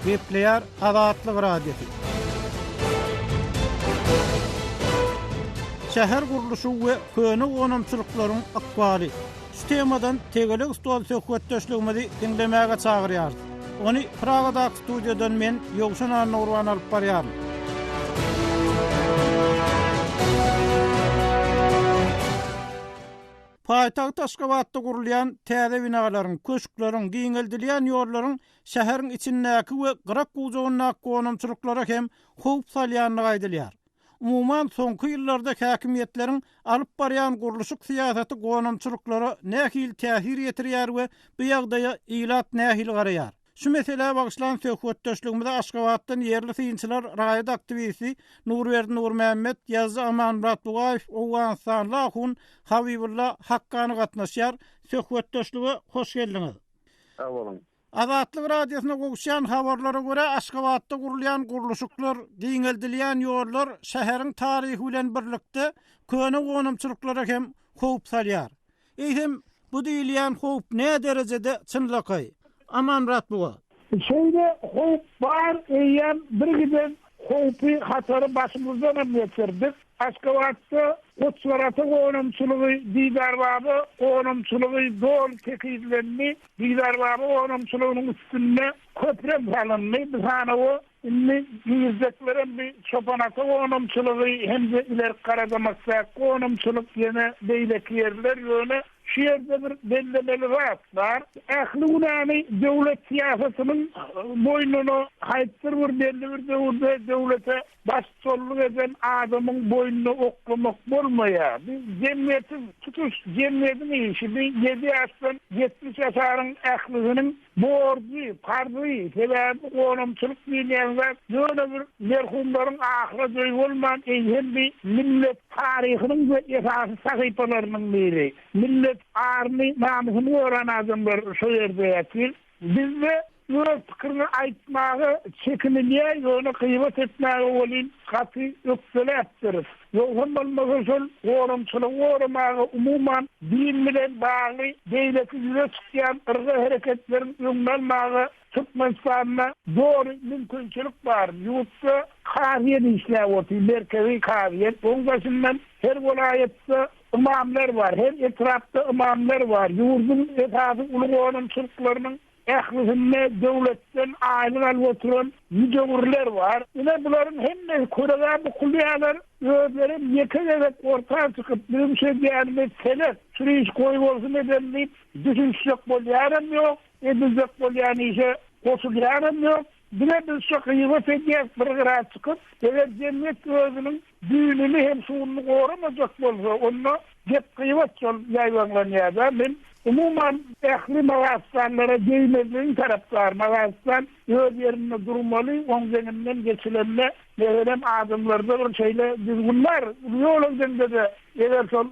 Gepleýär Azatlyk radiosu. Şäher guruluşy we köne gonamçylyklaryň akbaly. Şu temadan tegelik stol söhbetdeşligimizi dinlemäge çagyrýar. Ony Pragada studiýadan men Ýogşan Nurwan alyp barýar. Paýtagy Taşgabatda gurulýan täze binalaryň, köşkleriň, giňeldilýän ýollaryň şäheriň içindäki we gyrak guwjagyndaky gonamçylyklara hem howp salýanlygy aýdylýar. Umuman soňky ýyllarda häkimiýetleriň alyp barýan guruluşyk syýasaty gonamçylyklara nähil täsir ýetirýär we bu ýagdaýa ilat nähil garaýar. Şu mesele bagışlan söhbetdeşligimizde Aşgabatdan yerli synçylar raýat aktivisti Nurberdi Nurmehmet, Ýazgy Amanmurat Bugaýew, Owan Salahun, Habibullah Hakkany gatnaşýar. Söhbetdeşlige hoş geldiňiz. Sağ olun. Azatlyk radiosyna gowuşan habarlara görä Aşgabatda gurulýan guruluşyklar, diňeldilýän ýollar şäheriň taryhy bilen birlikde köne gonamçylyklara hem howp salýar. Eýsem bu diýilýän howp ne derejede çynlakay? Amanmurat buga. Şeýle howp bar, eýem bir giden howpy hatary başymyzdan geçirdik. Aşgabatda otswaraty gonamçylygy diýdarbady, gonamçylygy dol tekidlenmi, diýdarbady gonamçylygynyň üstünde köprek salynmy, bizanawy inni ýüzeklerin bir çopanaty gonamçylygy hem de iler Karadamaksa gonamçylyk ýene beýlek ýerler ýöne şeýerde bir bellemeli var. Ähli ulamy döwlet siýasatynyň boýnuny haýtdyr bir döwlete başçylyk eden adamyň boýnuny oklamak bolmaýar. Biz jemgyýeti tutuş jemgyýetiniň işi 7 ýaşdan 70 ýaşaryň ähliginiň borgy, pardy, sebäbi gonamçylyk diýilýän ýöne bir merhumlaryň ahyra joý bolman eýhembi millet taryhynyň we esasy sahypalarynyň biri. Millet army namusyny öwren adamlar şu ýerde ýatyr. Bizde öz pikirini aýtmagy çekinilýär, ýöne kıybat etmäge bolýan gaty ökseläpdir. Ýogam bolmasa şol gonamçylyk goramagy umuman din bilen bagly beýleki ýüze çykýan ırga hereketleriň öňlenmäge tutmaýanna dogry mümkinçilik bar. Ýurtda karyýet işläp otyr, merkezi karyýet. Oňdaşyndan her welaýetde imamlar var, her etrafda imamlar var. Ýurdun etrafy uly gonamçylyklarynyň ählisinde döwletden aýlyk alyp oturan müjewirler var. Ine bularyň hemme koraga bu kulýalar özleri ýekede ortaga çykyp bir şey diýerler selet sürüş goýup bolsun edenli düşünşek bolýarym ýok, edizek bolýan işe goşulýarym ýok. Bile biz şu kıyıvat ediyek bir gıra çıkıp, evet cemiyet özünün düğününü hem suğununu korumayacak bolsa, onunla gep kıyıvat yol yayvanlanıyada. Ben umuman ehli mağazlarlara değmediğin taraftar mağazlar öz yerinde durmalı, onun zengininden geçilenle verem adımlarda bir şeyle düzgünler. Yolunda da eğer sol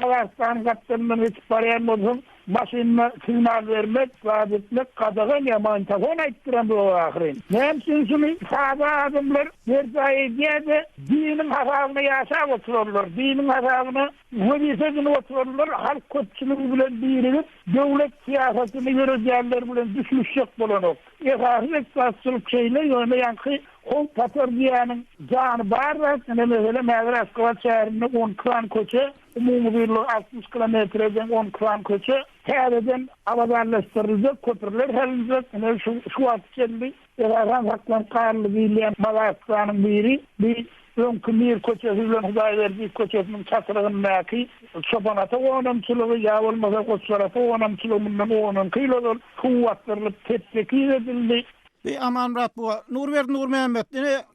mağazların kaptanından hiç parayan olsun, başına signal vermek, vaat etmek, kadağın yaman tafon aittiren bu ahirin. Nemsin şunu sağda adımlar verzayediye de dinin hasabını yaşap otururlar. Dinin hasabını hüdisesini otururlar. Halk köpçülüğü bilen birilip devlet siyasetini yürüyenler bilen düşmüşecek bulanık. Esası ektasçılık şeyle yönde yankı kol patır diyanın canı barra. Mesela Mevra Aşgabat şehrinde 10 kran köçe, umumu birliği 60 kilometreden 10 kran köçe, tədədən avadarlaşdırılacak, köprüler helinecek. Şu atçelli, Erhan Haklan Karlı Bilyen Malaskan'ın biri, bir Önkümir köçesi ile Hüdayiverdi köçesinin çatırığındaki çobanata onamçılığı ya olmasa koçlarata onamçılığından 10 kilodol kuvvattırılıp tetkik edildi. Amanmurat bu Nurberdi Nurmehmet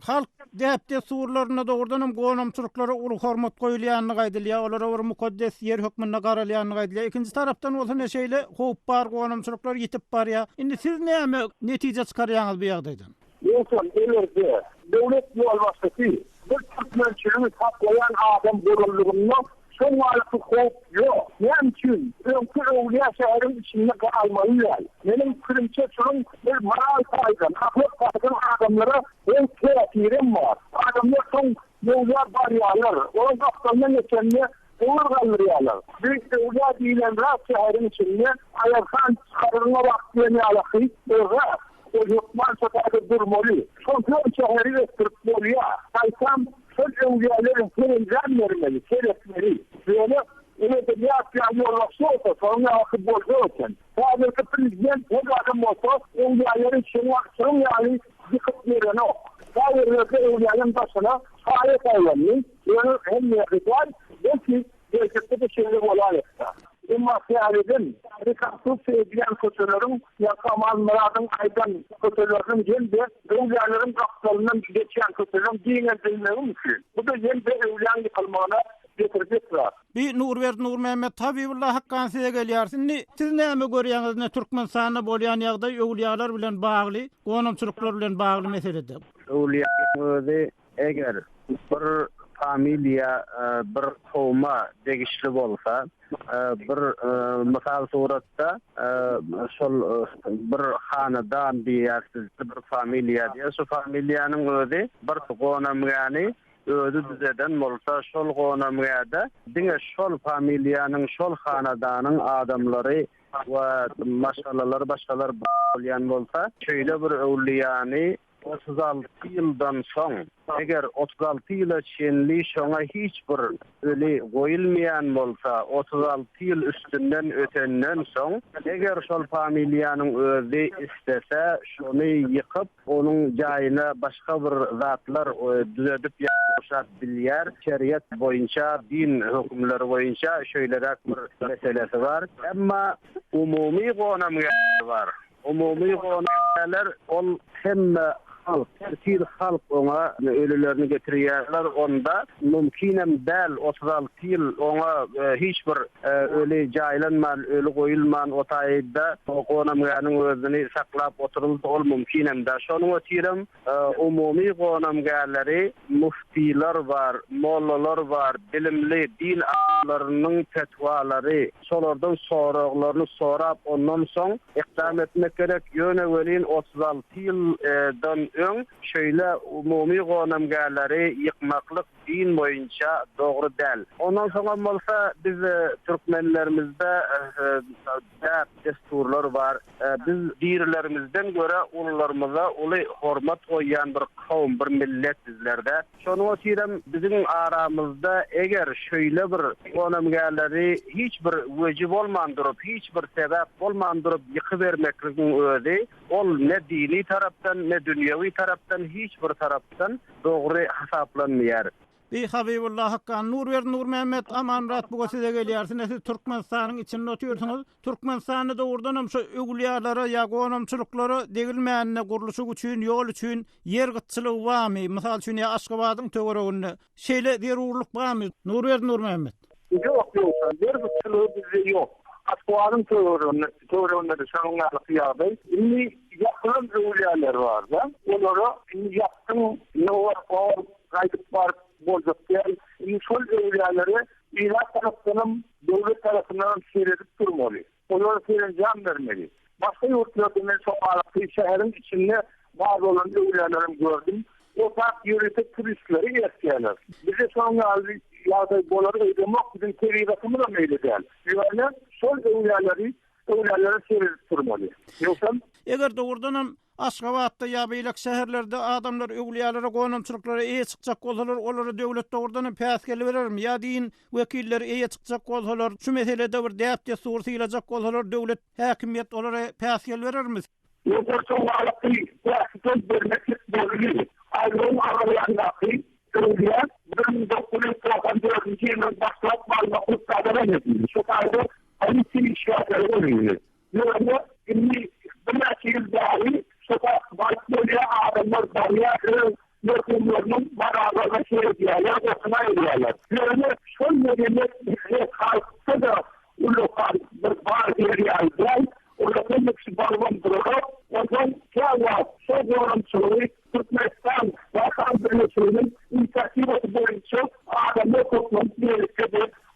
halk däpde surlaryna dogrudan gonamçylyklara uly hormat goýulýanyny aýdylýar, olara bir mukaddes ýer hökmüne garalýanyny aýdylýar. Ikinji tarapdan bolsa neşeýle howp bar gonamçylyklar ýitip barýar. Indi siz näme netije çykarýaňyz bu ýagdaýdan? Ýoksa elerde döwlet ýolbaşçysy bir türkmençiliği saklayan adam bolulygyndan son alıkı howp yok. Nemçin öňkü öwliýa şäherin içinde kalmalylar. Benim fikrimçe şunun bir moral saýgan, ahlak saýgan adamlara en täsirim var. Adamlar son yollar barýarlar. Onuň gapdandan geçende olur galdırıyorlar. Büyük öwliýa diýilen şäherin içinde ayarkan çykarylma wagtyny alaky, o yurtman sokağı durmalı. Kontrol şehri ve Türkmeniye. Kaysam söz evliyelerin seyircan vermeli, seyretmeli. Böyle de ne yapacağını olmaksa olsa sonra akı bozu olsun. Sadece prezident o adam olsa evliyelerin şunun yani yıkıp veren o. Sadece evliyenin başına sahip olanın yani hem yapılar belki gerçekte de şeyler olayakta. Ama seyredin, Amerika'sı sevgilen kötülerin yakaman muradın aydan kötülerin geldi, evliyaların kapsalından geçen kötülerin dinledilmeleri mümkün. Bu da yeni evliyan yıkılmağına getirecektir. Bir Nur Mehmet Habibullah Hakkan size gelýärsin. Siz näme görýäňiz ne Türkmenistan'a bolýan ýagdaý öwliýalar bilen bagly, gonamçylyklar bilen bagly meselede? Öwliýalar eger bir familiya, bir kowma degişli bolsa, bir misal suratda şol bir hanadan diýersiz, bir familiya diýer, şu familiýanyň özi bir gonamyany ödü düzeden bolsa şol gonamyada diňe şol familiýanyň şol hanadanyň adamlary we maşgallalar başgalar bolýan bolsa şeýle bir öwliýany 36 ýyldan soň eger 36 ýyla çenli şoňa hiç bir öli goýulmaýan bolsa 36 ýyl üstünden ötenden soň eger şol familiýanyň özi istese şonu ýykyp onuň jaýyna başga bir zatlar düzedip ýaşap bilýär. Şeriat boýunça, din hökümleri boýunça şöýlerek bir meselesi var. Emma umumy gonamylar var. Umumy gonamylar ol hemme Türkiye halk ona ölülerini getirýärler, onda mümkinem däl 36 ýyl ona hiç bir öli jaýlanman, öli goýulman o taýda gonamyanyň özüni saklap oturuldy, ol mümkinem däl. Şonuň ötürem umumy gonamgärleri muftiler var, mollalar var, bilimli din alimlerining fetwalary, şolardan soraglaryny sorap ondan soň ikdam etmek gerek. Ýöne welin 36 ýyldan şöyle umumy gonamgärleri ýykmaklyk din boýunça dogry däl. Ondan soň bolsa biz türkmenlerimizde desturlar var. Biz dirlerimizden göre ulularymyza uly hormat goýan bir kawm, bir millet bizlerde. Şonu ötürem bizim aramızda eger şöyle bir gonamgärleri hiç bir wejib bolmandyryp, hiç bir sebäp bolmandyryp ýykybermekligiň özi ol ne dini tarapdan ne dünýäwi tarapdan hiç bir tarapdan dogry hasaplanmaýar. Habibullah Hakkan Nur Mehmet amanrat bu size gelýärsin. Siz Türkmenistanyň içinde oturýarsyňyz. Türkmenistanda dogrudanam şu öwliýalara ýa gonamçylyklara degilmänine gurulşy üçin, ýol üçin yer gytçylygy barmy? Mysal üçin Aşgabatyň töwereginde şeýle derurluk barmy? Nur Mehmet. Yok, yer gytçylygy bizde yok. Aşgabatyň töwereginde de şoňalyk ýagdaý. Indi ýakyn öwliýalar bar da. Olara ýakyn ýol gaýdyp bar boljaklar, şol öwliýalary ýa tarapdan döwlet tarapyndan şeýredip durmaly. Olar şeýrenjan bermeli. Başga ýurtlardan şoňalyk şäherin içinde bar bolan öwliýalaryny gördüm. O tak ýöretek turistleri ýetýärler. Bize şoňalyk ýagdaý bolary öýdemek bizim tebigatymyza meýli däl. Ýöne şol öwliýalary şeýredip durmaly. Ýoksa eger dogrudanam Aşgabatda ýa beýlek şäherlerde adamlar öwliýalara gonamçylyklara eýe çykjak bolsalar, olary döwlet dogrudan päs geliberermi? Ýa din wekilleri eýe çykjak bolsalar, şu meselede bir däp desur syýlajak bolsalar, döwlet häkimiýet olary päs geliberermi? Ýoksa şoňalyk päs bermeklik bolýar. Aýrym aralaryndaky öwliýa 1994-nji ýyldan başlap malumly kadara edildi. Şu taýda politsiýa işgärleri bolýar. Ýöne indi bir näçe dahi sokak başlıyor adamlar bariyatı yönetimlerinin beraber şeyler yapmaya ediyorlar. Yani son medeniyet halkta da o lokal bir bariyatlar orada bir balon duruyor. Ondan sonra soğuran çocuk Türkmenistan Bakan Birleşimi'nin inisiyatifleri boyunca adamlar toplantı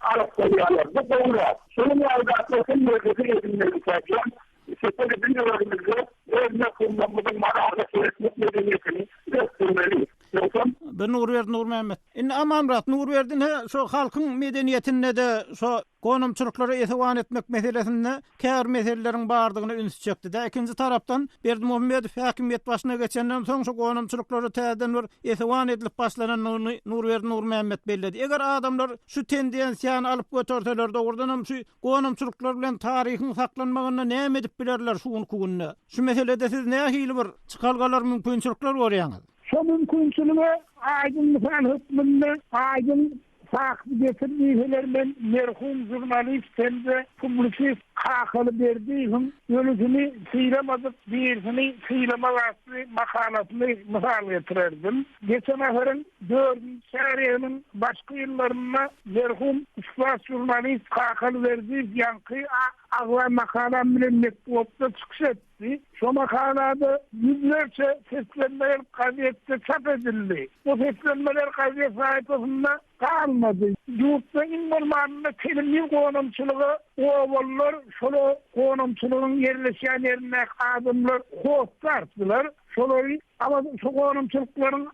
Arap sayıyorlar. Bu doğru. Şunun yardımcısının merkezi edinmeyi Sepede bilgilerimizde örnek kullanımının marada seyretmek medeniyetini göstermeliyiz. Nurberdi Nur Mehmet. Amanrat Nurberdin şo halkyň medeniýetine de şo gonumçylyklara etiwan etmek meselesinde kär meselelerin bardygyny ünsüçekdi. Ikinji tarapdan Berdimuhammedow häkimiýet başyna geçenden soň şo gonumçylyklara täzeden bir etiwan edilip başlanan Nurberdi Nur Mehmet belledi. Eger adamlar şu tendensiýany alyp götürseler dogrudan şu gonumçylyklar bilen taryhyň saklanmagyna näme edip bilerler şuň günne. Şu meselede siz nähili bir çykalgalar mümkinçilikler görýäňiz? Şu mümkinçiligi aýdyn misal hükmünde aýdyn saklı getirdiğilerden merhum jurnalist hem de publisist kakalı verdiğim yönetimi sıyıramadık birisini sıyıramazdı makalasını misal getirirdim. Geçen aferin 4. şehriyenin başka yıllarına merhum ustaz jurnalist kakalı verdiği yankı ağla makalam bile mektupta çıkış etti. Şu makalada yüzlerce seslenmeler gazette çap edildi. Bu seslenmeler gazete sayfasında kalmadı. Yurtta innormanında telimli konumçuluğu oğullar şolu konumçuluğun yerleşen yerine adımlar hoşlardılar. Şolu şu konumçulukların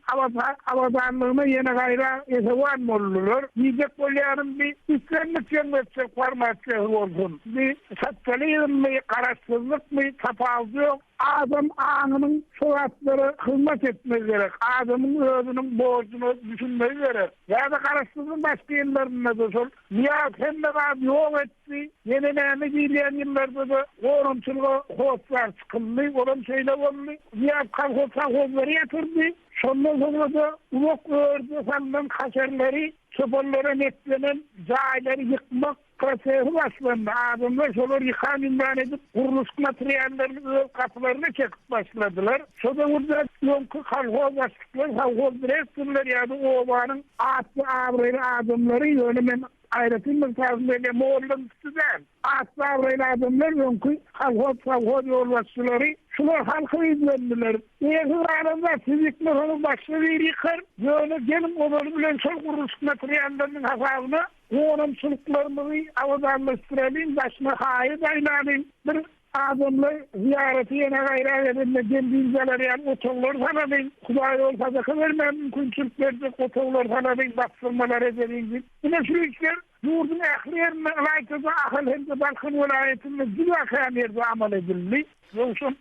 avadanlığına yeni gayra esevan olurlar. Yiyecek bolyanın bir üstlenmek yönetecek formasyonu olsun. Bir sattalizm mi, kararsızlık mı, tapazı yok. Adam anının soğatları hizmet etmez gerek. Adamın özünün borcunu düşünmez gerek. Ya da kararsızlığın başka yerlerinde de sor. Nihat hem de abi yok etti. Yeni neymi dileyen yıllarda da korumçuluğu hoşlar çıkıldı. Oğlum şeyle oldu. Nihat kalkotsa hoşları yatırdı. Sonra da uluk ördü sandım kaşerleri, çöpollara netlenen caileri yıkmak prosesi başlandı. Adamlar şolar yıkan imran edip kuruluş materyallerini kapılarına çekip başladılar. Sonra burada yonkı kalhoz başlıklar, kalhoz direktörler ya da oğlanın atlı avraylı adamları yönümen ayrıtın tarzında Moğol'dan tutudan. Atlı avraylı adamlar yonkı kalhoz yol başlıkları şular halkı izlendiler. Eğer arada fizikler onu başlığı yıkar, yönü gelin onları bilen sol kuruluş materyallerinin hasabına konumçuluklarımızı avadanlaştıralım, başına hayır dayılalım. Bir adamla ziyareti yine gayret edilme, kendinceler yani otoğlar sanadın, Kuday yol sadaka vermem, mümkünçülük verecek otoğlar sanadın, baksırmalar edelim. Yine şu işler, yurdun ehliyerine layıkıza ahıl hem de Balkın vilayetinde zilakayan yerde amal edildi. Yoksun.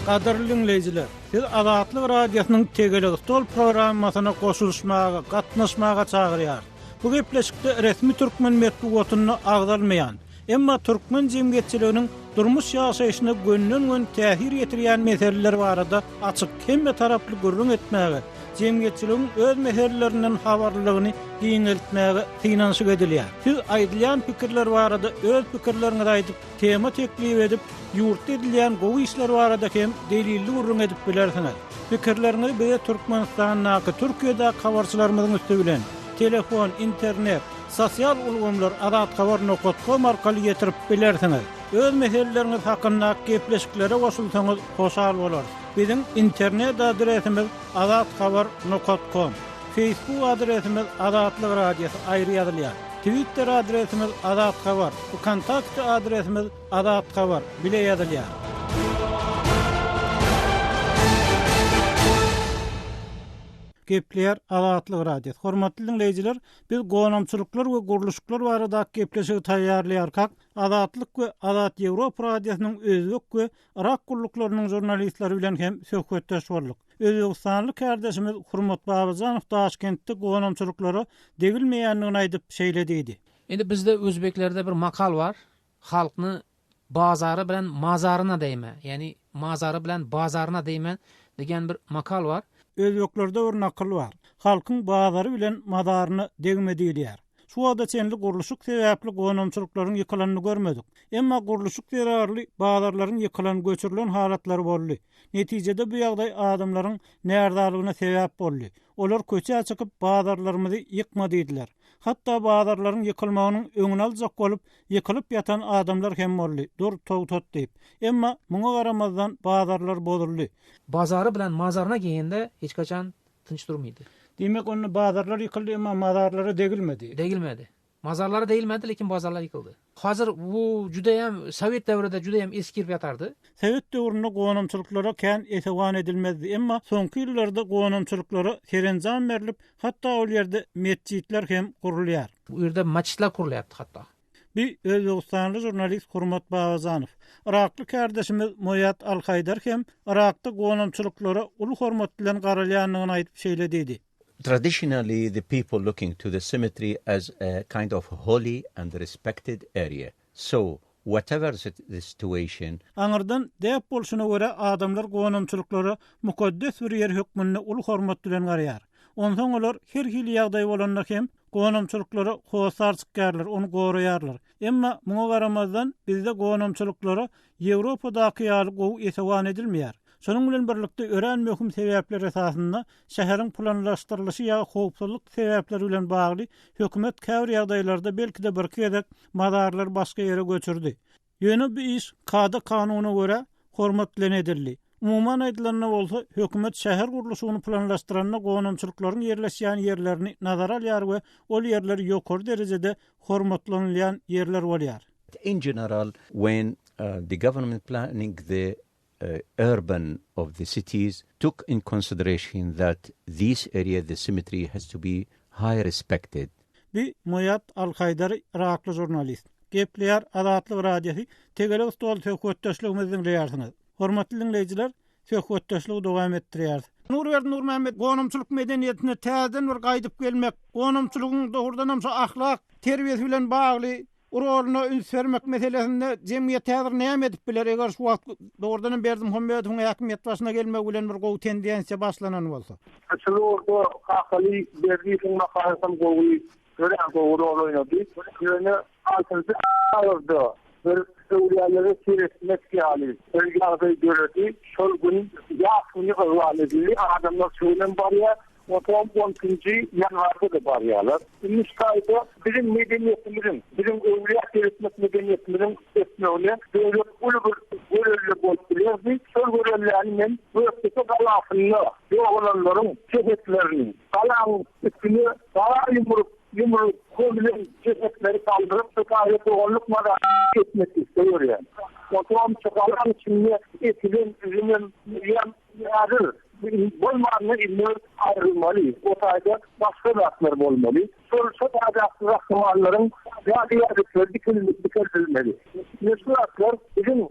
Qadarly dinleyijiler, siz Azatlyk Radiosynyň Tegelik Tol programmasyna goşulmaga, gatnaşmaga çagyrýar. Bu gepleşikde resmi türkmen medeniýetini agdalmaýan, emma türkmen jemgyýetçiliginiň durmuş ýaşaýyşyna gönlün täsir ýetirýän meseleler barada açyk hemme taraply görüň etmäge, jemgyýetçiligiň öz meselelerinden habarlygyny giňeltmäge finansyk edilýär. Siz aýdylýan pikirler barada öz pikirleriňizi aýdyp, tema teklip edip, yurtda edilýän gowy işler barada hem delilli urun edip bilersiňiz. Pikirlerinizi bize Türkmenistanyňky Türkiýede habarçylarymyzyň üstü bilen telefon, internet, sosial ulgamlar adathabar.com arkaly getirip bilersiňiz. Öz meseleleriniz hakynda gepleşiklere goşulsaňyz hoşal bolar. Bizim internet adresimiz adathabar.com, Facebook adresimiz Azatlyk Radiosu aýry ýazylýar. Twitter adresimiz Azathabar, kontakt adresimiz Azathabar bile ýazylýar. Gepler Azatlyk Radiosu. Hormatly dinleyijiler, biz gonamçylyklar we guruluşyklar barada gepleşigi taýýarlaýarkak, Azatlyk we Azat Ýewropa Radiosynyň özlük we Irak guruluklarynyň jurnalistleri bilen hem söhbetdeş boldyk. Özbekistanly kardeşimiz Hurmat Babajanow Taşkentde gonamçylyklary degilmeýändigini aýdyp şeýlediydi. Endi bizde özbeklerde bir makal var. Halkny bazary bilen mazaryna deýme, ýani mazary bilen bazaryna deýme degen bir makal var. Özbeklerde bir nakıl var. Halkyň bazary bilen mazaryny degme diýilýär. Şu wagtda çenli guruluşyk sebäpli gonamçylyklaryň ýykylanyny görmedik. Emma guruluşyk zerarly bazarlaryň ýykylan göçürilen halatlary boldy. Netijede bu ýagdaý adamlaryň närdäligine sebäp boldy. Olar köçe çykyp bazarlarymyzy ýykmadydylar. Hatta bazarlaryň ýykylmagynyň öňüni aljak bolup, ýykylyp ýatan adamlar hem boldy. Dur toýtot diýip. Emma muňa garamazdan bazarlar bozuldy. Bazary bilen mazaryna geýende hiç kaçan tynç durmaýdy. Demek onu bazarlar yıkıldı ama mazarları degilmedi. Degilmedi. Mazarları değilmedi, lekin bazarlar yıkıldı. Hazır bu judayam Sovet davrida judayam eskirip yatardy. Sovet döwründe gowanamçylyklara kän etewan edilmezdi, emma soňky ýyllarda gowanamçylyklara serenjam berilip, hatda ol ýerde mesjitler hem gurulýar. Bu ýerde maçlar kurulyapdy hatda. Bir Özbekistanly jurnalist Hurmat Bagazanov, Irakly kardeşimiz Moyat Alhaydar hem Irakda gowanamçylyklara uly hormat bilen garalýanlygyny aýdyp şeýlediydi. Traditionally, the people looking to the cemetery as a kind of holy and respected area. So, whatever the situation, Aňyrdan dep bolşuna görä adamlar gowanamçylyklara mukaddes bir ýer hökmüne uly hormat bilen garaýar. Ondan olar her hili ýagdaý bolanda hem gowanamçylyklara howsarçyklarlar, onu goraýarlar. Emma muňa garamazdan bizde gowanamçylyklara Ýewropadaky ýaly gowy etewan edilmeýär. Şonuň bilen birlikde ören möhüm sebäpler esasynda şäheriň planlaşdyrylyşy ýa howpsuzlyk sebäpleri bilen bagly hökümet käwr ýagdaýlarda belki de bir kedek madarlar başga ýere göçürdi. Ýöne bu iş kada kanunyna görä hormat bilen edildi. Umuman aýdylanyna bolsa, hökümet şäher gurulşyny planlaşdyranda gowanamçylyklaryň ýerleşýän ýerlerini nazara alýar we ol ýerler ýokary derejede hormatlanylýan ýerler bolýar. in general, when the government planning the urban of the cities took in consideration that this area, the cemetery, has to be high respected. Bir Moyat Alhaydar Irakly jurnalist. Gepleýär Azatlyk radiosu tegele ustol söhbetdeşligimiziň diýersiňiz. Hormatly dinleýijiler, söhbetdeşligi dowam etdirýär. Nur Mehmet gowanamçylyk medeniýetine täzeden bir gaýdyp gelmek, gowanamçylygyň dogrudan hem ahlak, terbiýet bilen bagly uroluna üns vermek meselesinde jemgyýet häzir näme edip biler eger şu wagt dogrudan berdim Hömmedowyň häkimiýet başyna gelmek bilen bir gowy tendensiýa başlanan bolsa. Açılıyor kakalı verdiğin makarasam govi gören doğru oynadı. Yönü altında alırdı. Bir Suriyelileri seyretmek yani. Öyle gördü. Şol gün yakını ıhval edildi. Adamlar söylen var ya. Otom 12. yanvarda da var yalar. İmiş kaydı bizim medeniyetimizin, bizim öwriýa seyretmek medeniyetimizin esnäwine böyle ulugurly bolup bilýärdi. Şol görellerinin öýsde galasyny, ýoğlanlaryň cehetlerini, galan üstüne daha yumruq konulan cehetleri kaldırıp sıkayet oğulluk mada etmek istiyor yani. Otom çıkaran içinde etilen, üzümün, yarır. Bolmanı ilmi ayrılmalı. O sayede başka raklar bolmalı. Çok raklarların yadiyadetleri dikilmeli. Nesli raklar bizim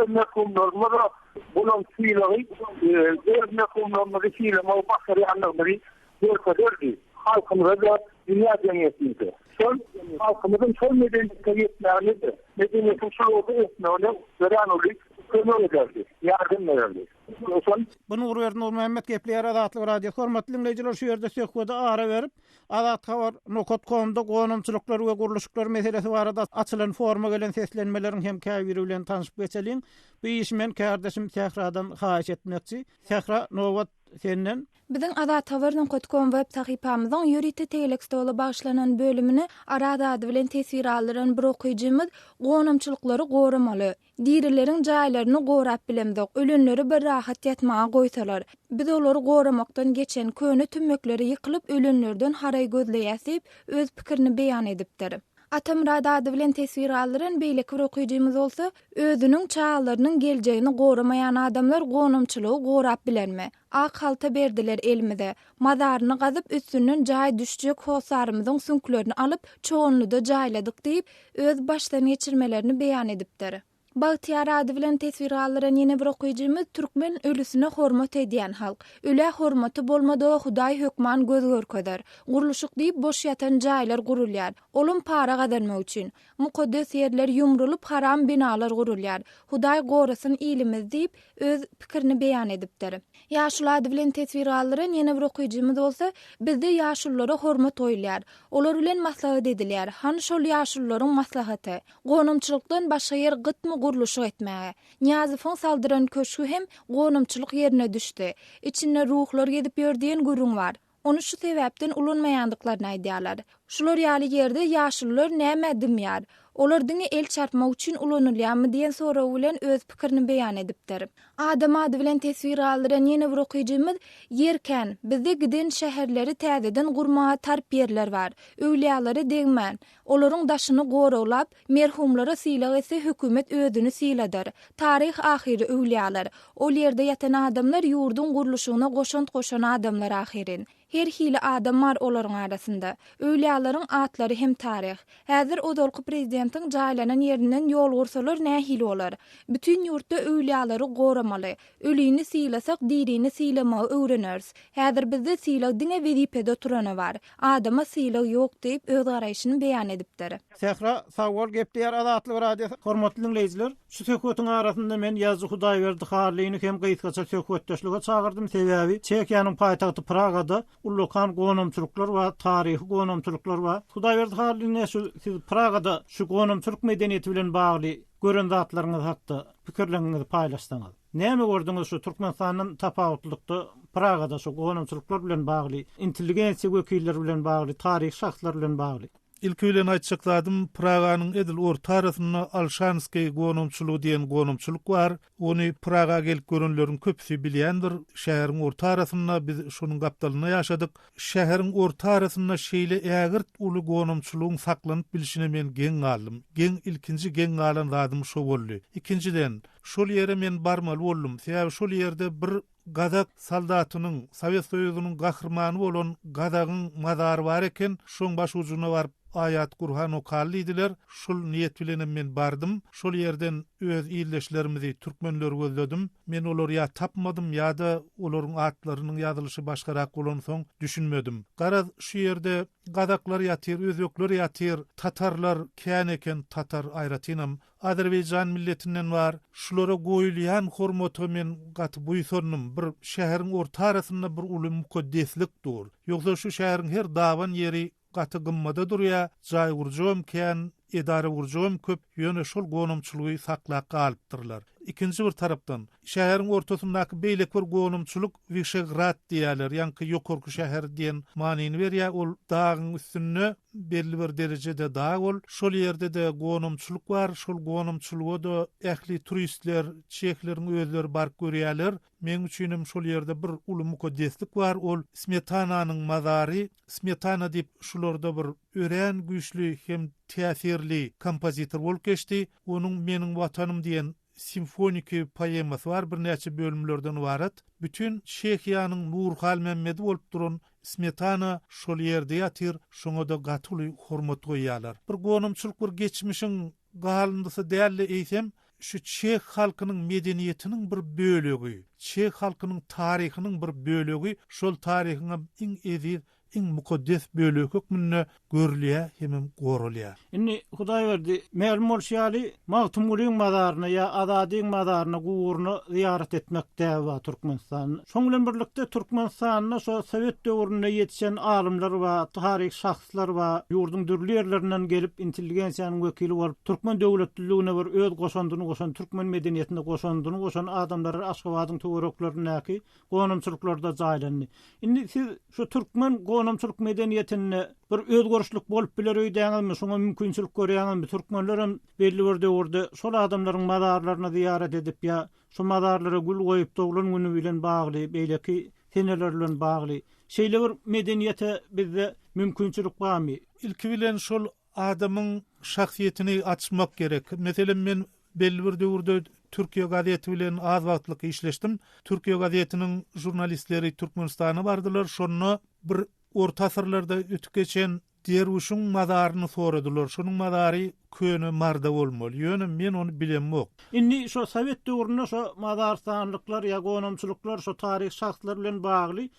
mefhumlarımızda bunun fiileri, mefhumlarımızda fiileri bakır yanlarları görkedirdi. Halkımıza da dünya cemiyetiydi. Halkımızın sol medeniyetleri yetmelidir. Medeniyetin sol olduğu etmeli, veren olup, kömür ederdi, yardım verirdi. Bunu Nur Mehmet gepleýär Azatlyk radiosu. Hormatly dinleýijiler, şu ýerde söhbete ara berip, azathabar.com-da gowanamçylyklar we gurulşyklar meselesi barada açylan forma gelen seslenmeleriň hem käbiri bilen tanyşyp geçeliň. Bu iş men kardeşim Sehradan haýyş etmekçi. Sehra, nowat senden. Biziň azathabar.com web sahypamyzyň ýörite telekstola başlanan bölümini arada bilen tesir aldyran bir okuyjymyz gowanamçylyklary goramaly. Dirileriň jaýlaryny gorap bilemdik. Ölenleri bir rahat ýatmaga goýsalar, biz olary goramakdan geçen köne tümmekleri ýykylyp ölenlerden haray gözleýäsip öz pikirini beýan edipdir. Atamrad ady bilen tesir aldyran beýleki bir okuyjymyz bolsa, özüniň çağalarynyň geljegini goramaýan adamlar gowanamçylygy gorap bilenmi? Ak halta berdiler elmide. Madaryny gazyp üstünden jaý düşjek hosarymyzyň sünklerini alyp çoğunluda jaýladyk diýip öz başdan geçirmelerini beýan edipdir. Bagtyar ady bilen tesir aldyran ýene bir okuyjymyz türkmen ölüsine hormat edýän halk. Öle hormaty bolmada Hudaý hökman göz görkezler. Gurulşyk diýip boş ýatan jaýlar gurulýar. Olum para gadanmak üçin. Mukaddes ýerler ýumrulyp haram binalar gurulýar. Hudaý gorasyn ilimiz diýip öz pikirini beýan edipdir. Ýaşul ady bilen tesir aldyran ýene bir okuyjymyz bolsa, bizde ýaşullara hormat oýulýar. Olar bilen maslahat edilýär. Han şol ýaşullaryň maslahaty. Gowanamçylykdan başga ýer gytmy gurulşyk etmäge. Niýazyň saldyran köşkü hem gowanamçylyk ýerine düşdi. İçinde ruhlar gedip ýördiýen gurun bar. Onu şu sebäpden ulunmaýandyklaryny aýdýarlar. Şular ýaly ýerde ýaşullar näme edimýär? Olar diňe el çarpmak üçin ulanylýarmy diýen soraw bilen öz pikirini beýan edipdir. Adam ady bilen tesvir aldyran ýene bir okyjymyz Yerken bizde giden şäherleri täzeden gurmaga tarp ýerler bar. Öwliýalary degmän. Olaryň daşyny gorawlap, merhumlara syýlag etse hökümet özüni syýladar. Tarih ahyry öwliýalar. Ol ýerde ýatan adamlar ýurdun guruluşyna goşan adamlar ahyrin. Her hili adam var olaryň arasynda. Öwliýalaryň atlary hem tarih. Häzir odolky prezidentiň jaýlanan ýerinden ýol gursalar nähili olar. Bütün ýurtda öwliýalary goramaly. Ölüni syýlasak dirini syýlamagy öwreneriz. Häzir bizde syýlag diňe wezipede turany bar. Adama syýlag ýok diýip öz garaýşyny beýan edipdir. Sähra sawal gepdiýär Azatlyk radio hormatly dinleýijiler. Şu söhbetiň arasynda men ýazgy Hudaýberdi harlygyny hem gyýtgaça söhbetdeşlige çağırdım. Sebäbi Çekiýanyň paýtagty Pragada ullukan gonomçuluklar we tarihi gonomçuluklar we Hudaýberdi harlygyny siz Pragada şu gonomçuluk medeniýeti bilen bagly gören zatlaryňyz hakda pikirleriňizi paýlaşsaňyz. Näme gördüňiz şu Türkmenistanyň tapawutlykda Pragada şu gonomçuluklar bilen bagly, intelligensiýa wekilleri bilen bagly, tarih şahslar bilen bagly? İlk öýlen aýtjakladım, Praganyň edil orta arasyna Alşanski gonomçulugy diýen gonomçuluk bar. Ony Praga gelip görenleriň köpüsi bilýändir. Şäheriň orta arasyna biz şonuň gapdalyna ýaşadyk. Şäheriň orta arasyna şeýle ägirt uly gonomçulugyň saklanyp bilişine men geň galdym. İlkinji geň galan zadym şo boldy. İkinciden, şol ýere men barmaly boldum. Sebäbi şol ýerde bir Gadak saldatynyň, Sowet Soýuzynyň gahrmany bolan Gadagyň mazary bar eken, şoň baş ucuna barıp ayat Kur'an okallydylar. Şol niýet bilen men bardym. Şol ýerden öz ýyldaşlarymyzy türkmenleri gözledim. Men olary ýa tapmadym ýa-da olaryň atlarynyň ýazylyşy başgarak bolan soň düşünmedim. Garaz şu ýerde Gadaklar ýatyr, özbekler ýatyr, tatarlar kän eken, tatar aýratynam. Azerbaýjan milletinden var. Şulara goýulýan hormaty men gaty buýsarnym. Bir şäheriň orta arasyna bir uly mukaddeslik dur. Ýogsa şu şäheriň her dawan ýeri gaty gymmada durýar, jaý gurjam kän, edara gurjam köp, ýöne şol gonomçulugy saklap galypdyrlar. İkinci bir tarapdan şäheriň ortasyndaky beýlek bir gonomçuluk Visegrad diýerler, ýa-ni ýokurky şäher diýen manyny berýär. Ol dagyň üstünde belli bir derejede dag ol. Şol ýerde de gonomçuluk bar. Şol gonomçuluga da ähli turistler, çekleriň özleri barıp görýärler. Men üçinem şol ýerde bir uly mukaddeslik bar. Ol Smetananyň mazary. Smetana diýip şularda bir ören güýçli hem täsirli kompozitor bolup geçdi. Onuň meniň watanym diýen simfoniki poemasy var, bir näçe bölümlerden ibaret. Bütün Çekiýanyň Nurhal Mehmedi bolup duran Smetana şol ýerde ýatyr, şoňa da gatyly hormat goýýarlar. Bir gonomçuluk bir geçmişiň galyndysı däli eýsem, şu Çek halkynyň medeniýetiniň bir bölegi, Çek halkynyň taryhynyň bir bölegi, şol taryhyňa iň eziz, iň mukaddes bölegi hükmünde görülýär hem gorulýar. Inni Hudaýberdi ma'lum bolýaly, Magtumulyň mazaryna ýa Azadyň mazaryna gurny ziyaret etmekde we Türkmenistan. Şoň bilen birlikde Türkmenistanyň şo Sowet döwründe ýetişen alymlar we tarih şahslar we ýurdun dürli ýerlerinden gelip intelligensiýanyň wekili bolup Türkmen döwletçiligine bir öz goşandyny, Türkmen medeniýetine goşan adamlar Aşgabatyň töwereklerindäki gonomçuluklarda jaýlandy. Indi siz şu Türkmen gonomçuluk medeniýetini bir özgörüşlük bolup biler öýdäňizmi, şoňa mümkinçilik görýäňizmi? Türkmenler hem belli bir döwürde şol adamlaryň mazarlaryna ziyaret edip ýa şu mazarlara gül goýup doglan güni bilen bagly, beýleki seneler bilen bagly şeýle bir medeniýete bizde mümkinçilik barmy? İlki bilen şol adamyň şahsiýetini açmak gerek. Meselem men belli bir döwürde Türkiýe gazeti bilen az wagtlyk işleşdim. Türkiýe gazetiniň jurnalistleri Türkmenistana bardylar. Şonu bir orta asyrlarda ötüp geçen Derwişiň mazaryny soradylar. Şonuň mazary köni marda bolmaly. Ýöne men onu bilemok. Indi şo Sowet döwründe şo mazarstanlyklar ýa gonomçuluklar şo tarih şahslar bilen bagly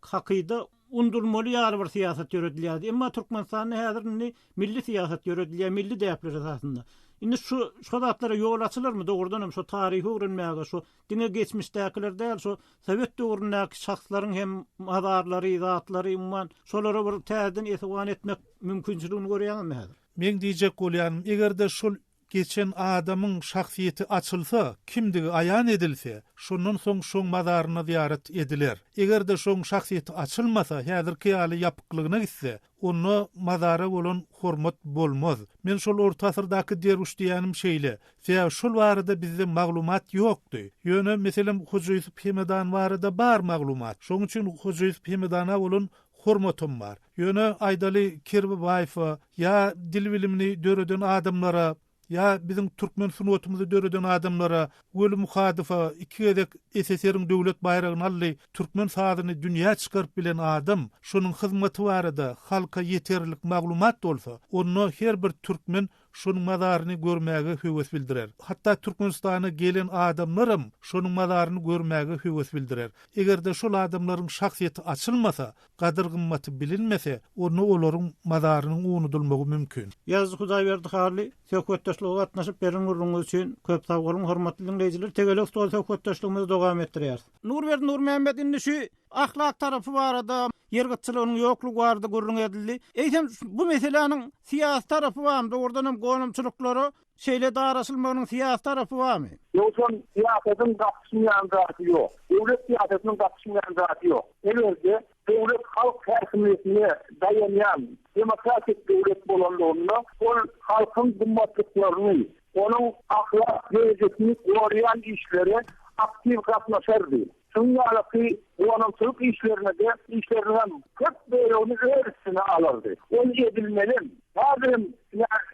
hakyda undurmaly ýaly bir siýasat ýöredilýär. Emma Türkmenistanyň häzir milli siýasat ýöredilýär, milli däpler esasında. Indi şu zatlara ýol açylarmy? Dogrudan hem şu taryhy öwrenmäge, şu diňe geçmişdäkiler däl, şu Sowet döwründäki şahslaryň hem mazarlary, zatlary umman şolara bir täzeden etiwan etmek mümkinçiligini görýärmi häzir? Men diýjek bolýanym, egerde şol geçen adamın şahsiyeti açılsa, kimdigi ayan edilse, şundan soň şoň mazaryna ziyaret ediler. Eger de şoň şahsiyeti açılmasa, häzirki ýaly ýapyklygyna gitse, onu mazara bolan hormat bolmaz. Men şol orta asyrdaky derwiş diýenim şeýle. Sebäbi şol barada bizde maglumat ýokdy. Ýöne meselem Hoca Ýusuf Hemedan barada bar maglumat. Şoň üçin Hoca Ýusuf Hemedana bolan hormatum bar. Ýöne Aýdaly Kirbibaýewa ýa dil bilimini döreden adamlara ya bizim Türkmen sunatımızı döreden adamlara ölü muhadifa iki gedek SSR'in döwlet bayrağını ally Türkmen sadyny dünýä çykarıp bilen adam şunun hyzmaty barada halka yeterlik maglumat bolsa onu her bir Türkmen şunun mazaryny görmäge höwes bildirer. Hatta Türkmenistana gelen adamlarym şunun mazaryny görmäge höwes bildirer. Egerde şol adamlaryň şahsiýeti açylmasa, gadyr gymmaty bilinmese, onu olaryň mazarynyň unudulmagy mümkin. Ýazgy Hudaýberdi harly söhbetdeşlige gatnaşyp beren gurulmagy üçin köp sag bolun, hormatly dinleýijiler. Tegelek stol söhbetdeşligimizi dowam etdirýär. Nurberdi Nurmehmet indi şu ahlak tarapy barada ýergitçiligiň ýoklugy barada gurrun edildi. Eýsem bu meselanyň siýasat tarapy barmy? Ordanam gonumçylyklary şeýle daraşylmagynyň siýasat tarapy barmy? Ýoksa siýasatyň gatnaşmaýan zaty ýok. Döwlet siýasatynyň gatnaşmaýan zaty ýok. Elbetde döwlet halk häkimiyetine dayanýan demokratik döwlet bolanlygyny, ol halkyň gymmatlyklaryny, onuň ahlak derecesini goraýan işlere aktiv gatnaşardy. Şunlaryky gonumçylyk işlerinden köp beýlegi örsüne alardy. Ol edilmeli. Hazırım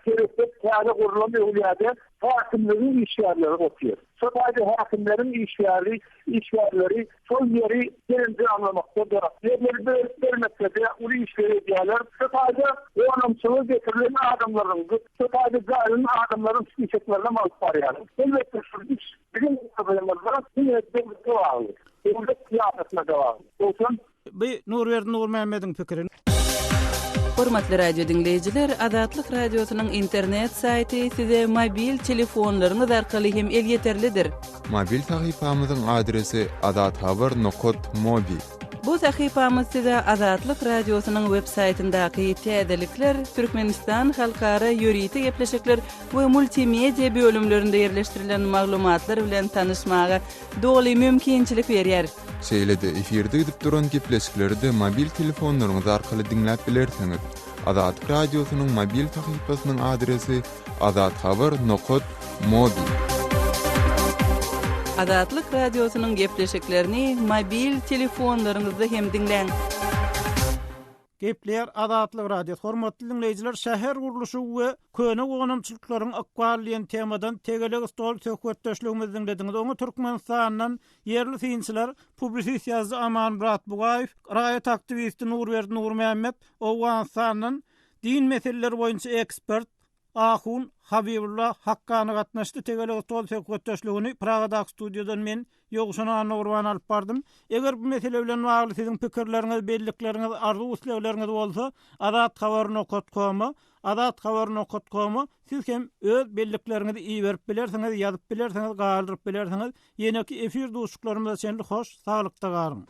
keresek kârı kurulan evliyade hakimlerin işyerleri otuyor. Sadece hakimlerin işyerleri sol yeri gelince anlamakta da yerleri vermekte de ulu işleri ediyorlar. Sadece o anlamçılığı getirilen adamların, sadece gayrin adamların işyeklerine mal parayalım. Elbette şu iş bizim problemlerden yine devlet devamlı. Devlet siyasetine devamlı. Olsun. Nurberdi Nurmehmet'in fikrini. Hormatly radio dinleyijiler, Azatlyk radiosynyň internet saýty size mobil telefonlaryňyz arkaly hem elýeterlidir. Mobil sahypamyzyň adresi adathabar.mobi. Bu sahypamyz size Azatlyk radiosynyň web saýtyndaky täzelikler, Türkmenistan halkara ýöriti gepleşikler we multimedia bölümlerinde ýerleşdirilen maglumatlar bilen tanyşmaga dogly mümkinçilik berýär. Şeýle-de efirde edip duran gepleşikleri de mobil telefonlaryňyz arkaly dinläp bilersiňiz. Azatlyk radiosynyň mobil sahypasynyň adresi adathabar.mobi. Azatlyk radiosynyň gepleşiklerini mobil telefonlaryňyzda hem dinleň. Gepler Azatlyk radio. Hormatly dinleyijiler, şäher guruluşy we köne gonumçylyklaryň akbarlyň temadan tegelek stol söhbetdeşligimizi dinlediňiz. Oňa Türkmenistanyň yerli synçylar, publisist ýazgy Aman Murat Bugaýew, raýat aktivisti Nurberdi Nurmehmet, Owganstanyň din meseleleri boýunça ekspert Ahun Habibullah Hakkany gatnaşdy. Tegelek stol söhbetdeşligini Pragadaky studiodan men Ýogşana Nurwan alyp bardym. Eger bu mesele bilen bagly siziň pikirleriňiz, bellikleriňiz, arzu-usleýleriniz bolsa, adathabar.com siz hem öz belliklerinizi iyi berip bilersiňiz, ýazyp bilersiňiz, galyryp bilersiňiz. Ýene-ki efir duşuklarymyza şenli hoş, saglykda galyň.